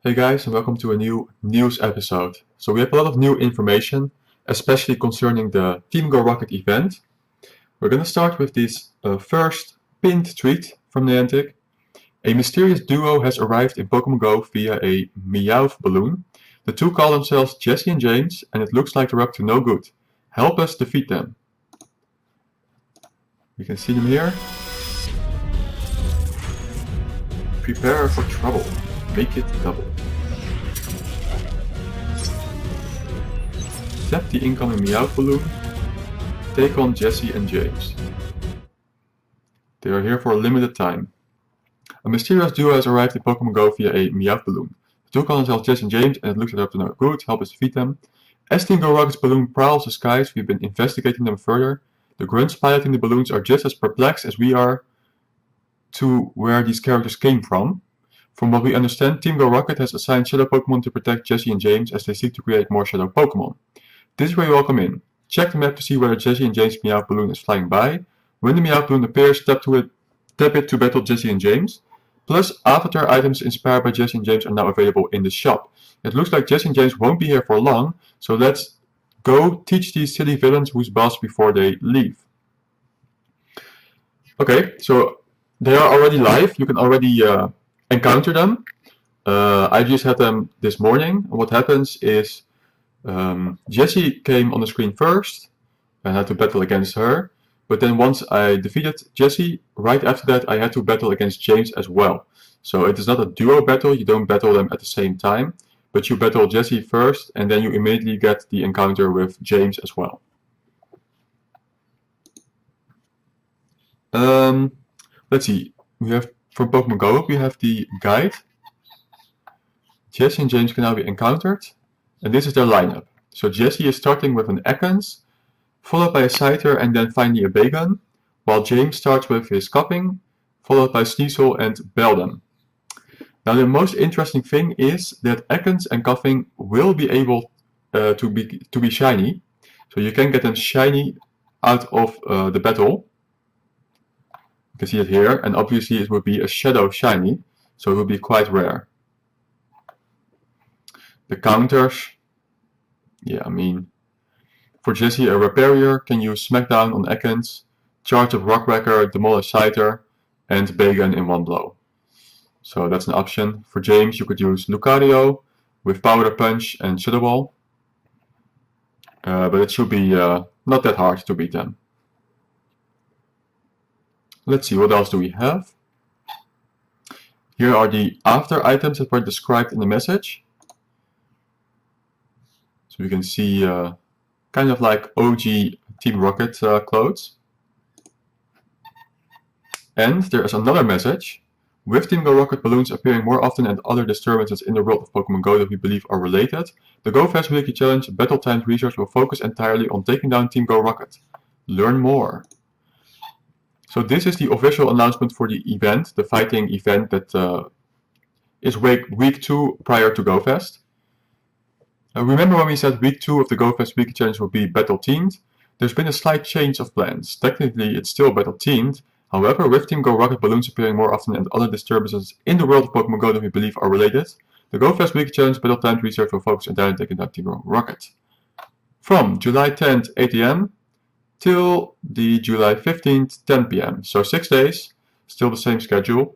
Hey guys, and welcome to a new news episode. So we have a lot of new information, especially concerning the Team Go Rocket event. We're going to start with this first pinned tweet from Niantic. A mysterious duo has arrived in Pokemon Go via a Meowth balloon. The two call themselves Jesse and James, and it looks like they're up to no good. Help us defeat them. We can see them here. Prepare for trouble. Make it double. Tap the incoming Meowth balloon. Take on Jesse and James. They are here for a limited time. A mysterious duo has arrived in Pokemon Go via a Meowth balloon. The two call themselves Jesse and James, and it looks like they're up to no good. Help us defeat them. As Team Go Rocket's balloon prowls the skies, we've been investigating them further. The grunts piloting the balloons are just as perplexed as we are to where these characters came from. From what we understand, Team Go Rocket has assigned Shadow Pokemon to protect Jesse and James as they seek to create more Shadow Pokemon. This is where you all come in. Check the map to see whether Jesse and James' Meowth balloon is flying by. When the Meowth balloon appears, tap it to battle Jesse and James. Plus, avatar items inspired by Jesse and James are now available in the shop. It looks like Jesse and James won't be here for long, so let's go teach these silly villains who's boss before they leave. Okay, so they are already live. You can already encounter them. I just had them this morning. What happens is Jessie came on the screen first and had to battle against her. But then once I defeated Jessie, right after that I had to battle against James as well. So it is not a duo battle, you don't battle them at the same time. But you battle Jessie first and then you immediately get the encounter with James as well. Let's see, we have from Pokemon Go, we have the guide. Jessie and James can now be encountered. And this is their lineup. So Jessie is starting with an Ekans, followed by a Scyther and then finally a Bagon, while James starts with his Cupping, followed by Sneasel and Beldum. Now the most interesting thing is that Ekans and Cupping will be able to be shiny. So you can get them shiny out of the battle. You can see it here, and obviously it would be a Shadow shiny, so it would be quite rare. The counters, yeah, I mean, for Jessie, a Rhyperior can use Smackdown on Ekans, charge of Rockwrecker, demolish Scyther, and Bagon in one blow. So that's an option. For James, you could use Lucario with Powder Punch and Shadow Ball, but it should be not that hard to beat them. Let's see, what else do we have? Here are the after items that were described in the message. So we can see kind of like OG Team Rocket clothes. And there is another message. With Team Go Rocket balloons appearing more often and other disturbances in the world of Pokemon Go that we believe are related, the Go Fast Weekly Challenge Battle Timed research will focus entirely on taking down Team Go Rocket. Learn more. So this is the official announcement for the event, the fighting event that is week 2 prior to Go Fest. Remember when we said week 2 of the Go Fest Weekly Challenge will be battle themed? There's been a slight change of plans. Technically it's still battle themed, however with Team Go Rocket balloons appearing more often and other disturbances in the world of Pokemon Go that we believe are related, the Go Fest Weekly Challenge battle timed research will focus entirely on taking down Team Go Rocket. From July 10th 8 AM till the July 15th 10 PM, so 6 days, still the same schedule.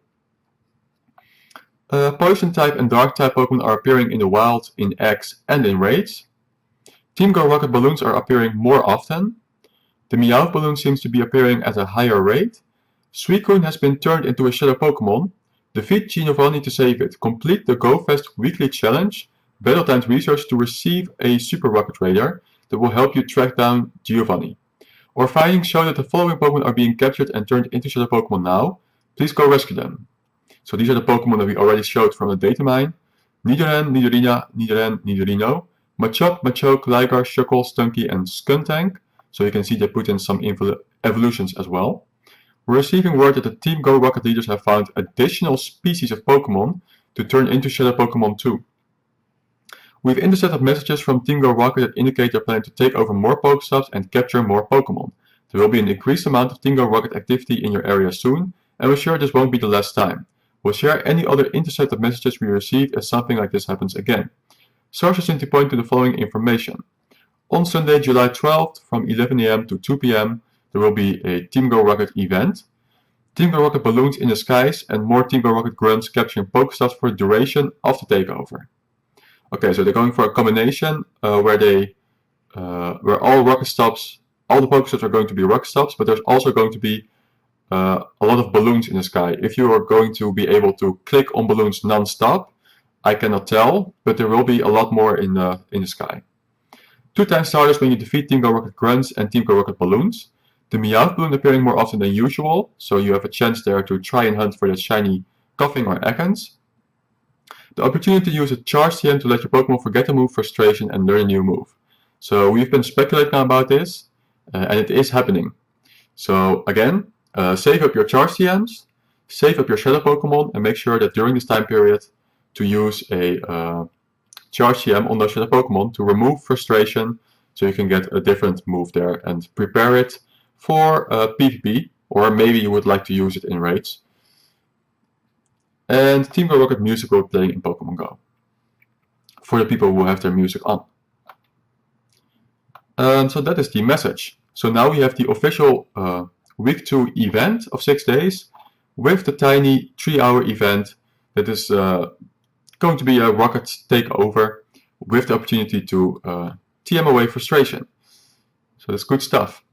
Poison type and dark type Pokemon are appearing in the wild, in eggs and in raids. Team Go Rocket balloons are appearing more often. The Meowth balloon seems to be appearing at a higher rate. Suicune has been turned into a Shadow Pokemon. Defeat Giovanni to save it. Complete the Go Fest Weekly Challenge Battle Timed Research to receive a Super Rocket Radar that will help you track down Giovanni. Our findings show that the following Pokemon are being captured and turned into Shadow Pokemon now. Please go rescue them. So these are the Pokemon that we already showed from the data mine. Nidoran, Nidorina, Nidoran, Nidorino, Machop, Machoke, Ligar, Shuckle, Stunky, and Skuntank. So you can see they put in some evolutions as well. We're receiving word that the Team Go Rocket leaders have found additional species of Pokemon to turn into Shadow Pokemon too. We have intercepted messages from Team Go Rocket that indicate they're planning to take over more Pokestops and capture more Pokemon. There will be an increased amount of Team Go Rocket activity in your area soon, and we're sure this won't be the last time. We'll share any other intercepted messages we receive if something like this happens again. Sources seem to point to the following information. On Sunday, July 12th, from 11 AM to 2 PM, there will be a Team Go Rocket event. Team Go Rocket balloons in the skies and more Team Go Rocket grunts capturing Pokestops for the duration of the takeover. Okay, so they're going for a combination where all rocket stops, all the Pokestops are going to be rocket stops, but there's also going to be a lot of balloons in the sky. If you are going to be able to click on balloons non-stop, I cannot tell, but there will be a lot more in the sky. 2-time starters when you defeat Team Go Rocket grunts and Team Go Rocket balloons. The Meowth balloon appearing more often than usual, so you have a chance there to try and hunt for that shiny Coughing or Ekans. The opportunity to use a charge TM to let your Pokemon forget to move frustration and learn a new move. So we've been speculating about this, and it is happening. So again, save up your charge TMs, save up your Shadow Pokemon, and make sure that during this time period to use a charge TM on those Shadow Pokemon to remove frustration, so you can get a different move there and prepare it for PvP, or maybe you would like to use it in raids. And Team Go Rocket music will play in Pokemon Go for the people who have their music on. So that is the message. So now we have the official week 2 event of 6 days with the tiny 3-hour event that is going to be a rocket takeover with the opportunity to TM away frustration. So that's good stuff.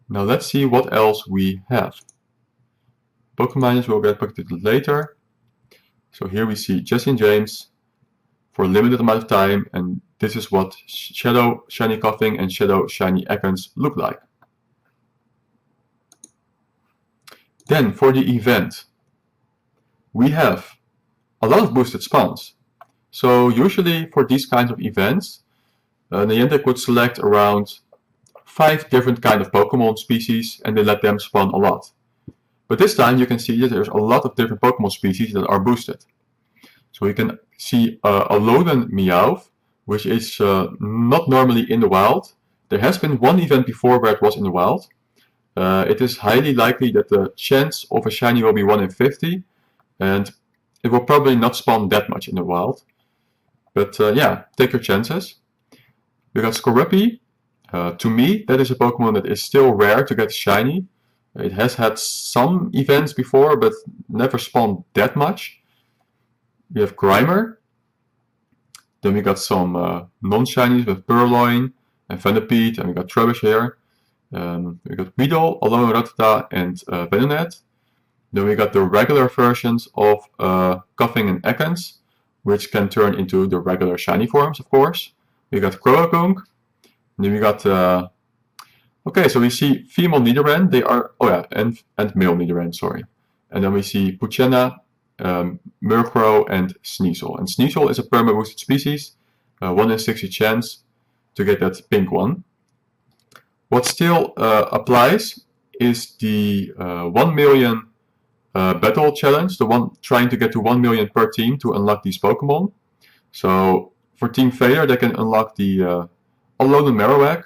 Now let's see what else we have. Pokeminers will get back to it later. So here we see Jesse and James for a limited amount of time, and this is what Shadow Shiny Coughing and Shadow Shiny Ekans look like. Then for the event, we have a lot of boosted spawns. So usually for these kinds of events, Niantic would select around 5 different kind of Pokemon species and they let them spawn a lot. But this time you can see that there's a lot of different Pokemon species that are boosted. So you can see a Alolan Meowth, which is not normally in the wild. There has been one event before where it was in the wild. It is highly likely that the chance of a shiny will be 1 in 50, and it will probably not spawn that much in the wild. But yeah, take your chances. We got Skorupi. To me, that is a Pokemon that is still rare to get shiny. It has had some events before, but never spawned that much. We have Grimer. Then we got some non-shinies with Purloin and Venipede, and we got Trubbish here. We got Weedle, Alolan Rattata, and Venonat. Then we got the regular versions of Coughing and Ekans, which can turn into the regular shiny forms, of course. We got Croagunk. Then we got okay, so we see female Nidoran, they are, oh yeah, and male Nidoran, sorry. And then we see Poochyena, Murkrow, and Sneasel. And Sneasel is a perma-boosted species, 1 in 60 chance to get that pink one. What still applies is the 1 million battle challenge, the one trying to get to 1 million per team to unlock these Pokemon. So for Team Failure, they can unlock the Alolan Marowak.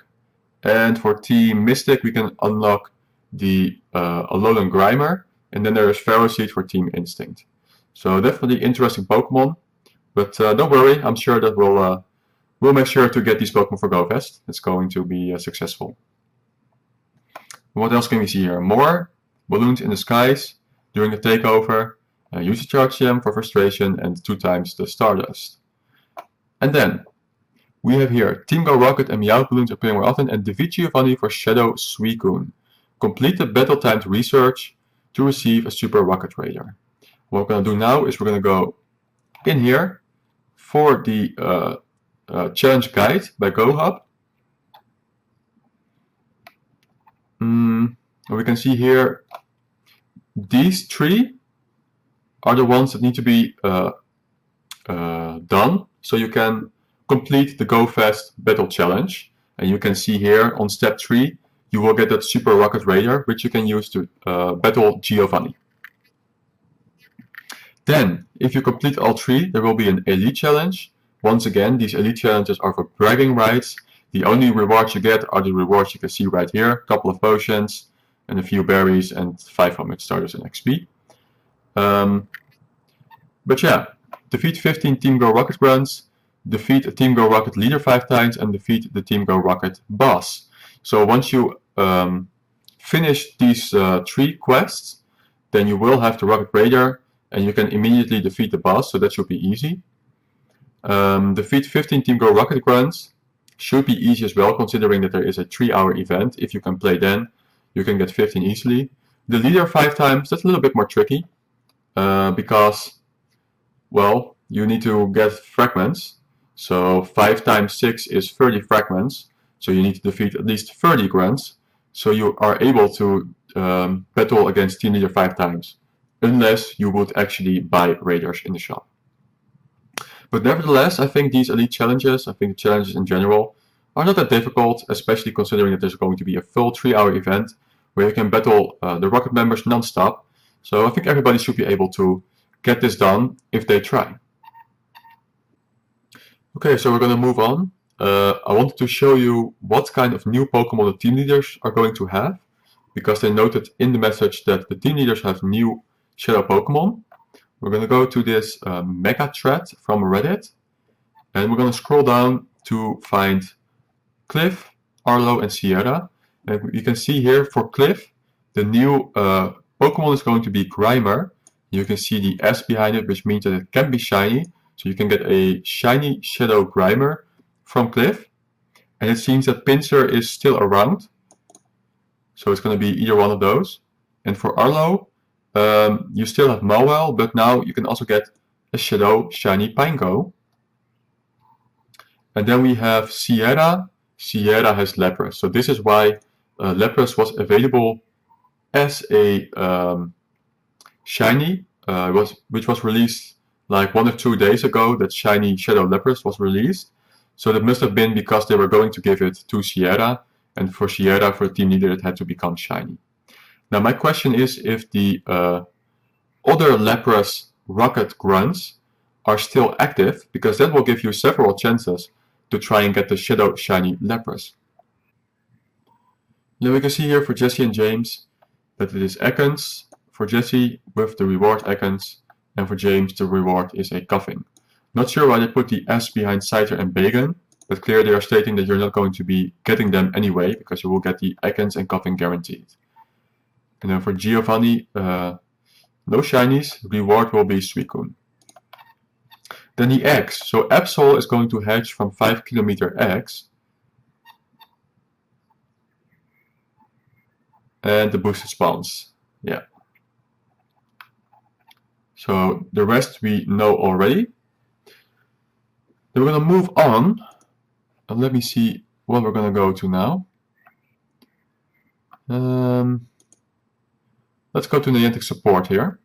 And for Team Mystic, we can unlock the Alolan Grimer, and then there is Ferroseed for Team Instinct. So definitely interesting Pokemon, but don't worry, I'm sure that we'll make sure to get these Pokemon for GoFest. It's going to be successful. What else can we see here? More balloons in the skies during the takeover. Use the charge gem for frustration and 2 times the Stardust. And then we have here Team Go Rocket and Meowth balloons appearing more often, and defeat Giovanni for Shadow Suicune. Complete the battle-timed research to receive a Super Rocket Raider. What we're going to do now is we're going to go in here for the challenge guide by GoHub. And we can see here these 3 are the ones that need to be done, so you can complete the GoFest Battle Challenge. And you can see here on step 3, you will get that Super Rocket Raider, which you can use to battle Giovanni. Then, if you complete all 3, there will be an Elite Challenge. Once again, these Elite Challenges are for bragging rights. The only rewards you get are the rewards you can see right here. A couple of potions, and a few berries, and 500 starters and XP. But yeah, defeat 15 Team Go Rocket grunts, defeat a Team Go Rocket leader 5 times, and defeat the Team Go Rocket boss. So once you finish these 3 quests, then you will have the Rocket Raider, and you can immediately defeat the boss, so that should be easy. Defeat 15 Team Go Rocket grunts should be easy as well, considering that there is a 3-hour event. If you can play then, you can get 15 easily. The leader 5 times, that's a little bit more tricky, because, well, you need to get fragments. So 5 times 6 is 30 fragments, so you need to defeat at least 30 grunts, so you are able to battle against Team Leader 5 times, unless you would actually buy raiders in the shop. But nevertheless, I think these elite challenges, I think the challenges in general, are not that difficult, especially considering that there's going to be a full 3-hour event where you can battle the Rocket members non-stop. So I think everybody should be able to get this done if they try. Okay, so we're going to move on. I wanted to show you what kind of new Pokemon the team leaders are going to have, because they noted in the message that the team leaders have new Shadow Pokemon. We're going to go to this mega thread from Reddit, and we're going to scroll down to find Cliff, Arlo, and Sierra. And you can see here for Cliff, the new Pokemon is going to be Grimer. You can see the S behind it, which means that it can be shiny. So you can get a shiny Shadow Grimer from Cliff. And it seems that Pinsir is still around. So it's going to be either one of those. And for Arlo, you still have Mowell, but now you can also get a Shadow Shiny Pineco. And then we have Sierra. Sierra has Lapras. So this is why Lapras was available as a shiny, which was released like 1 or 2 days ago. That shiny Shadow Lapras was released. So that must have been because they were going to give it to Sierra, and for Sierra, for Team Leader, it had to become shiny. Now my question is if the other Lapras Rocket grunts are still active, because that will give you several chances to try and get the Shadow Shiny Lapras. Now we can see here for Jesse and James that it is Ekans. For Jesse with the reward Ekans, and for James the reward is a Coughing. Not sure why they put the S behind Scyther and Bagan, but clearly they are stating that you're not going to be getting them anyway, because you will get the Ekans and Coughing guaranteed. And then for Giovanni, no shinies, reward will be Suicune. Then the eggs. So Absol is going to hatch from 5 kilometer eggs. And the boosted spawns. Yeah. So the rest we know already. Then we're going to move on. And let me see what we're going to go to now. Let's go to Niantic support here.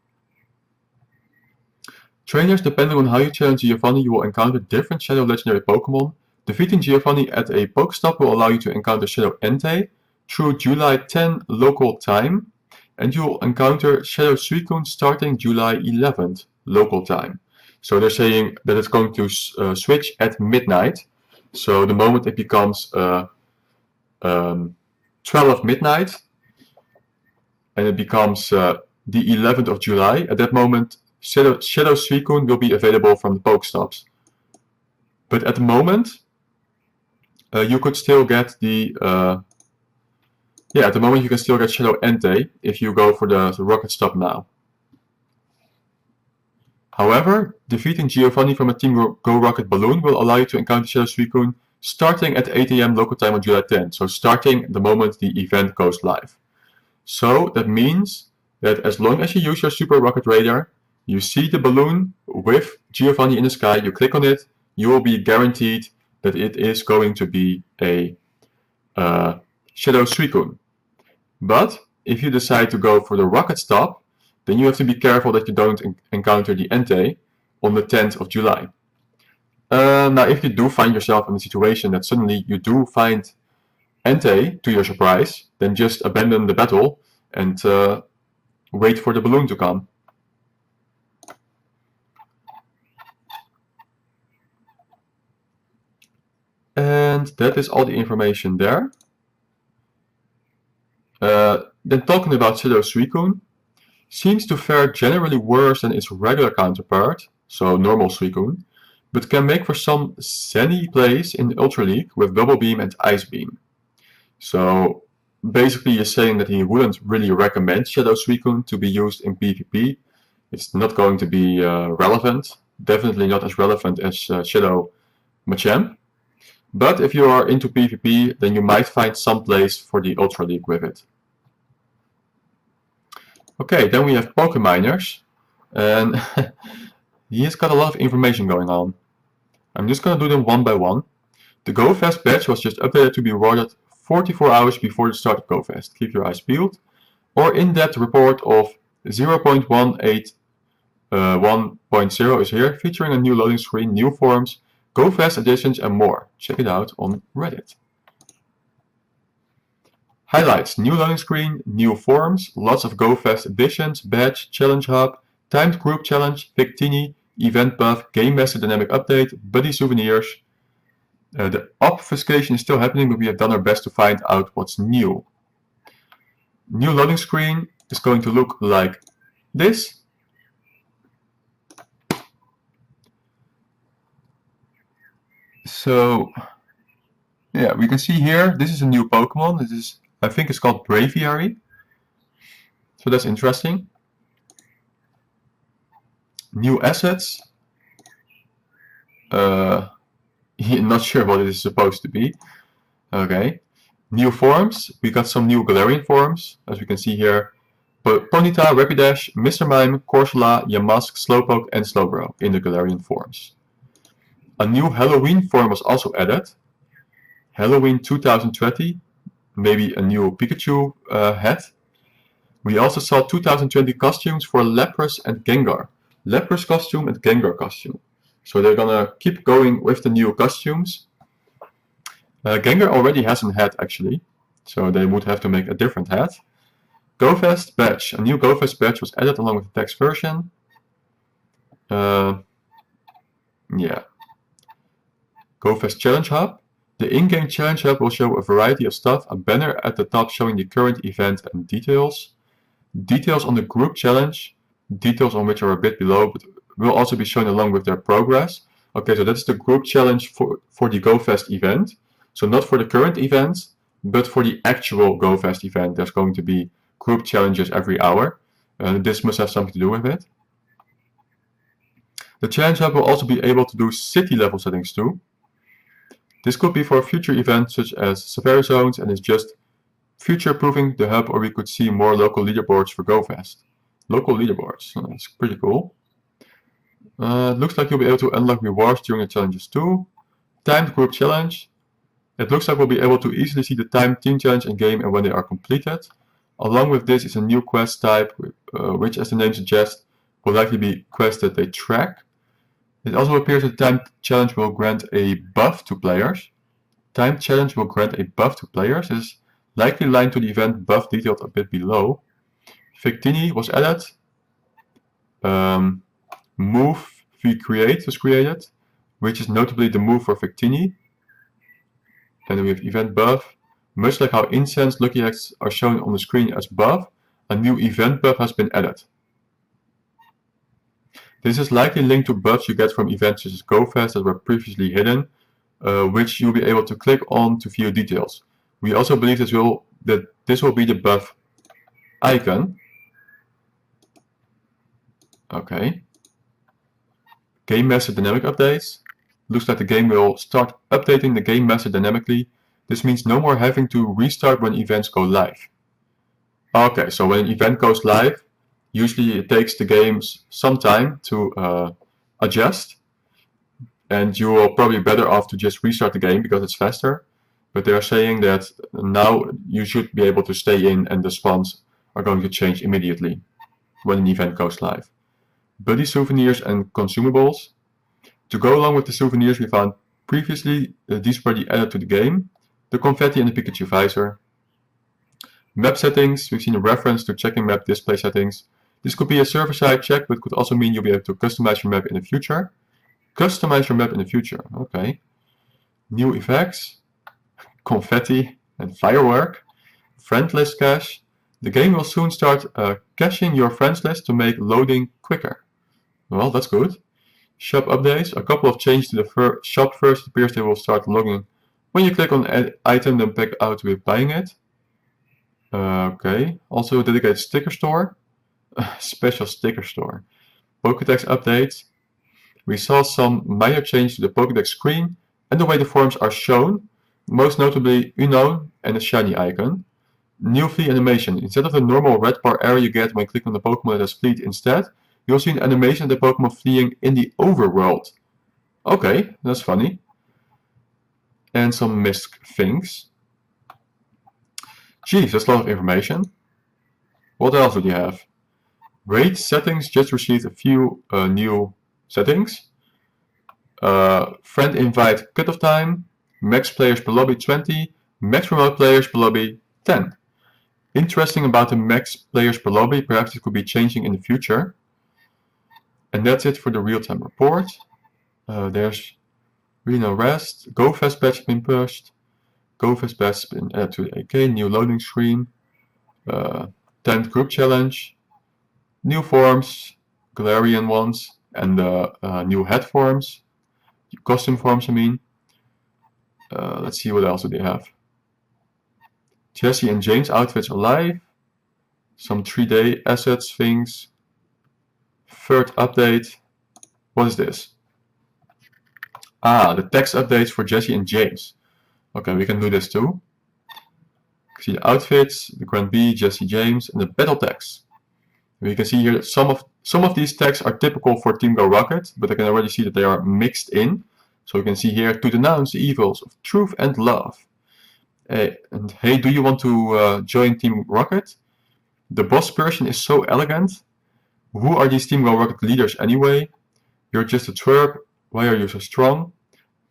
Trainers, depending on how you challenge Giovanni, you will encounter different Shadow Legendary Pokemon. Defeating Giovanni at a Pokestop will allow you to encounter Shadow Entei through July 10 local time, and you will encounter Shadow Suicune starting July 11th local time. So they're saying that it's going to switch at midnight. So the moment it becomes 12 midnight and it becomes the 11th of July, at that moment Shadow Suicune will be available from the Pokestops. But at the moment, you could still get the at the moment you can still get Shadow Entei if you go for the Rocket Stop now. However, defeating Giovanni from a Team Go Rocket balloon will allow you to encounter Shadow Suicune starting at 8 AM local time on July 10. So starting the moment the event goes live. So that means that as long as you use your Super Rocket Radar, you see the balloon with Giovanni in the sky, you click on it, you will be guaranteed that it is going to be a Shadow Suicune. But if you decide to go for the Rocket Stop, then you have to be careful that you don't encounter the Entei on the 10th of July. Now, if you do find yourself in a situation that suddenly you do find Entei, to your surprise, then just abandon the battle and wait for the balloon to come. And that is all the information there. Then talking about Shadow Suicune, Seems to fare generally worse than its regular counterpart, so normal Suicune, but can make for some zany plays in Ultra League with Double Beam and Ice Beam. So basically he's saying that he wouldn't really recommend Shadow Suicune to be used in PvP. It's not going to be relevant, definitely not as relevant as Shadow Machamp. But if you are into PvP, then you might find some place for the Ultra League with it. Okay, then we have Pokeminers, and he's got a lot of information going on. I'm just gonna do them one by one. The GoFest badge was just updated to be awarded 44 hours before the start of GoFest. Keep your eyes peeled. Or in-depth report of 0.181.0 is here, featuring a new loading screen, new forums, GoFest additions and more. Check it out on Reddit. Highlights: new loading screen, new forums, lots of GoFest additions, badge, challenge hub, timed group challenge, Victini, event buff, game master dynamic update, buddy souvenirs. The obfuscation is still happening, but we have done our best to find out what's new. New loading screen is going to look like this. So yeah, we can see here, this is a new Pokemon. This is, I think it's called Braviary. So that's interesting. New assets. Not sure what it is supposed to be. Okay. New forms. We got some new Galarian forms, as we can see here. Ponyta, Rapidash, Mr. Mime, Corsola, Yamask, Slowpoke, and Slowbro in the Galarian forms. A new Halloween form was also added. Halloween 2020. Maybe a new Pikachu hat. We also saw 2020 costumes for Lapras and Gengar. Lapras costume and Gengar costume. So they're gonna keep going with the new costumes. Gengar already has a hat actually, so they would have to make a different hat. GoFest badge. A new GoFest badge was added along with the text version. Yeah. GoFest Challenge Hub. The in-game Challenge Hub will show a variety of stuff, a banner at the top showing the current event and details. Details on the group challenge, details on which are a bit below, but will also be shown along with their progress. Okay, so that's the group challenge for the GoFest event. So not for the current event, but for the actual GoFest event. There's going to be group challenges every hour. This must have something to do with it. The Challenge Hub will also be able to do city level settings too. This could be for future events such as Safari Zones, and is just future-proofing the hub, or we could see more local leaderboards for GoFest. Local leaderboards, that's pretty cool. It looks like you'll be able to unlock rewards during the challenges too. Timed group challenge. It looks like we'll be able to easily see the timed team challenge in game and when they are completed. Along with this is a new quest type, which, as the name suggests, will likely be quests that they track. It also appears that timed challenge will grant a buff to players. Timed challenge will grant a buff to players. It is likely linked to the event buff detailed a bit below. Victini was added. Move we create was created, which is notably the move for Victini. And then we have event buff. Much like how Incense Lucky Eggs are shown on the screen as buff, a new event buff has been added. This is likely linked to buffs you get from events such as GoFest that were previously hidden, which you'll be able to click on to view details. We also believe this will be the buff icon. Okay. Game Master Dynamic Updates. Looks like the game will start updating the Game Master dynamically. This means no more having to restart when events go live. Okay, so when an event goes live, usually it takes the games some time to adjust. And you will probably be better off to just restart the game because it's faster. But they are saying that now you should be able to stay in and the spawns are going to change immediately when an event goes live. Buddy souvenirs and consumables. To go along with the souvenirs we found previously, these were added to the game. The confetti and the Pikachu visor. Map settings. We've seen a reference to checking map display settings. This could be a server-side check, but could also mean you'll be able to customize your map in the future. Customize your map in the future. Okay. New effects. Confetti and firework. Friend list cache. The game will soon start caching your friends list to make loading quicker. Well, that's good. Shop updates. A couple of changes to the shop first. It appears they will start logging when you click on add item, then pick out with buying it. Okay. Also dedicated sticker store. Special sticker store. Pokédex updates. We saw some minor changes to the Pokédex screen and the way the forms are shown, most notably Unknown and the shiny icon. New flea animation. Instead of the normal red bar area you get when clicking on the Pokemon that has fleet instead, you'll see an animation of the Pokemon fleeing in the overworld. Okay, that's funny. And some missed things. Geez, that's a lot of information. What else do you have? Raid settings just received a few new settings. Friend invite cutoff time, max players per lobby 20, max remote players per lobby 10. Interesting about the max players per lobby, perhaps it could be changing in the future. And that's it for the real-time report. There's Reno Rest, GoFest badge has been pushed, GoFest badge has been added to the AK, new loading screen, 10th group challenge, new forms, Galarian ones, and new head forms, costume forms I mean. Let's see what else do they have. Jesse and James outfits are live, some 3D assets things, third update. What is this? Ah, the text updates for Jesse and James. Okay, we can do this too. See the outfits, the Grand B, Jesse, James, and the battle text. We can see here that some of these texts are typical for Team Go Rocket, but I can already see that they are mixed in. So you can see here, to denounce the evils of truth and love. And hey, do you want to join Team Rocket? The boss person is so elegant. Who are these Team Go Rocket leaders anyway? You're just a twerp. Why are you so strong?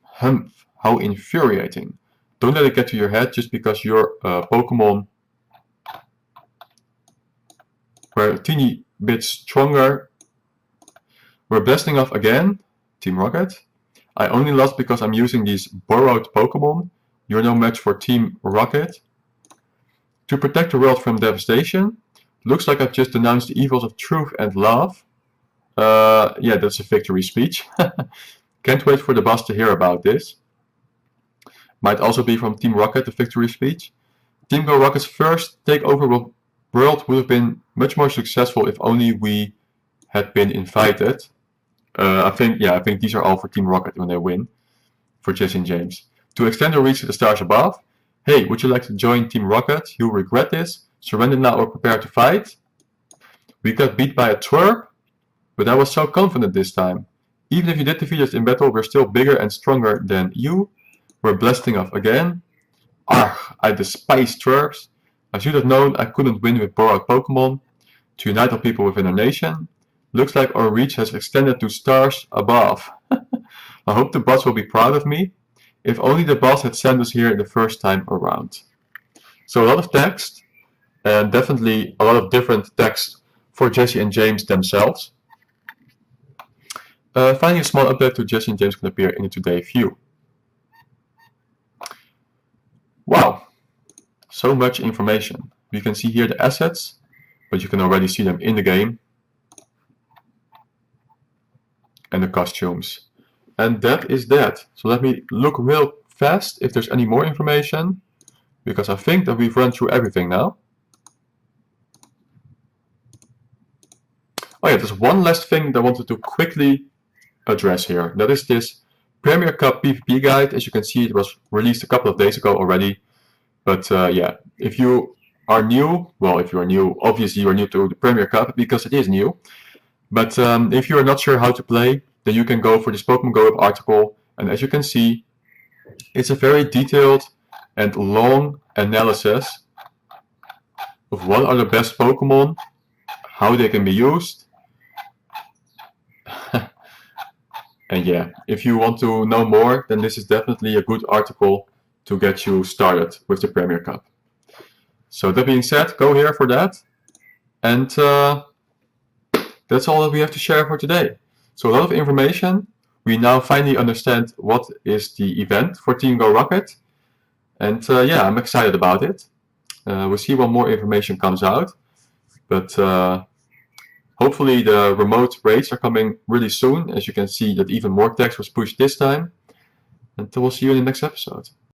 Humph, how infuriating. Don't let it get to your head just because your Pokemon were a teeny bit stronger. We're blasting off again, Team Rocket. I only lost because I'm using these borrowed Pokemon. You're no match for Team Rocket. To protect the world from devastation. Looks like I've just denounced the evils of truth and love. Yeah, that's a victory speech. Can't wait for the boss to hear about this. Might also be from Team Rocket, the victory speech. Team Go Rocket's first takeover world would have been much more successful if only we had been invited. I think these are all for Team Rocket when they win. For Jesse and James. To extend the reach to the stars above. Hey, would you like to join Team Rocket? You'll regret this. Surrender now or prepare to fight. We got beat by a twerp, but I was so confident this time. Even if you did defeat us in battle, we're still bigger and stronger than you. We're blasting off again. Argh, I despise twerps. I should have known I couldn't win with borrowed Pokemon. To unite all people within our nation. Looks like our reach has extended to stars above. I hope the boss will be proud of me. If only the boss had sent us here the first time around. So a lot of text, and definitely a lot of different text for Jesse and James themselves. Finally, a small update to Jesse and James can appear in the today view. Wow, so much information. You can see here the assets, but you can already see them in the game. And the costumes. And that is that. So let me look real fast if there's any more information, because I think that we've run through everything now. Oh yeah, there's one last thing that I wanted to quickly address here. That is this Premier Cup PvP guide. As you can see, it was released a couple of days ago already. But yeah, if you are new, well, if you are new, obviously you are new to the Premier Cup because it is new. But if you are not sure how to play, then you can go for this Pokemon Go Up article. And as you can see, it's a very detailed and long analysis of what are the best Pokemon, how they can be used. And yeah, if you want to know more, then this is definitely a good article to get you started with the Premier Cup. So that being said, go here for that. And that's all that we have to share for today. So a lot of information. We now finally understand what is the event for Team Go Rocket. And yeah, I'm excited about it. We'll see what more information comes out. But hopefully the remote rates are coming really soon. As you can see that even more text was pushed this time. And we'll see you in the next episode.